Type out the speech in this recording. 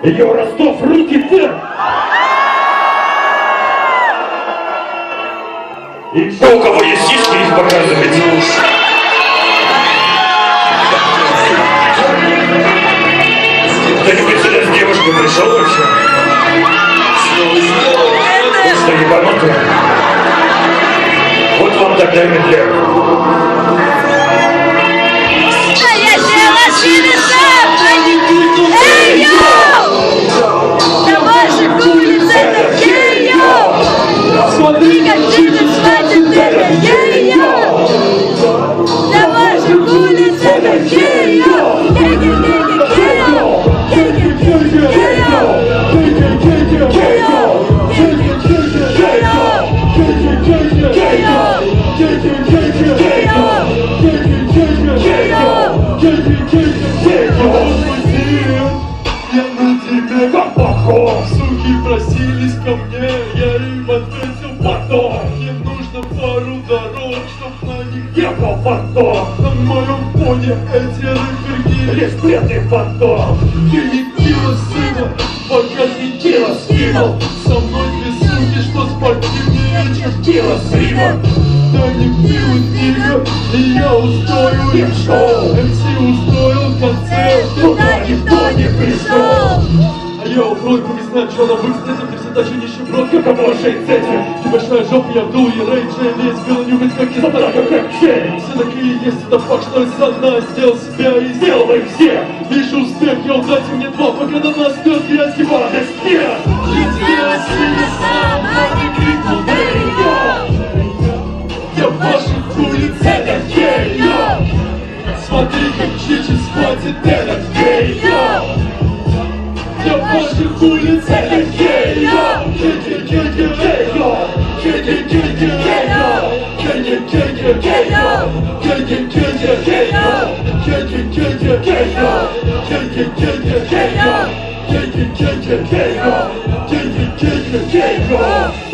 Ее Ростов, руки вверх! И кто, у кого есть сиськи, их показывайте. Кто-нибудь сюда с девушкой пришел вообще? Что, ебанутый? Вот вам тогда и медляк. Смотри, как жизнь хватит это ее! На ваших улиц это ее! Я на тебе как похож. Суки просились ко мне, я им ответил потом. Им нужно пару дорог, чтоб на них ехал фантом. На моем фоне эти рэперки лишь бледный фантом. Ты не пила сына, пока не тело скинул. Со мной две суки, что спортивнее, чем тело с Рима. Да не пил книга, и я устрою им шоу. МС устроил концерт, туда никто не пришел. А я у тройку не знаю, что она выстрелит. Ты всегда же нищеброд, как обложить этим. Ты большая жопа, я вдул и рейдж. Я избил нюхать, как из атака, как Джей. Все такие есть, это факт, что я со дна сделал себя и сделал их все. Вижу успех, я дайте мне два, пока на нас идет грязь, ебаный спирт. Сделай себе сам, а не крикнул «Эй, я в ваших улиц этот гей-йо! Смотри, как чичи схватит этот гей-йо! Я в ваших улиц этот гей-йо! Гей-гей-гей-гей-гей-йо! Гей-гей-гей-гей-гей-йо! Гей-гей-гей-гей-гей-йо! Гей-гей-гей-гей-гей-йо! Гей-гей-гей-гей-гей-йо! Гей-гей-гей-гей-гей-йо! Гей-гей-гей-гей-гей-йо! Гей-гей-гей-гей-гей-йо!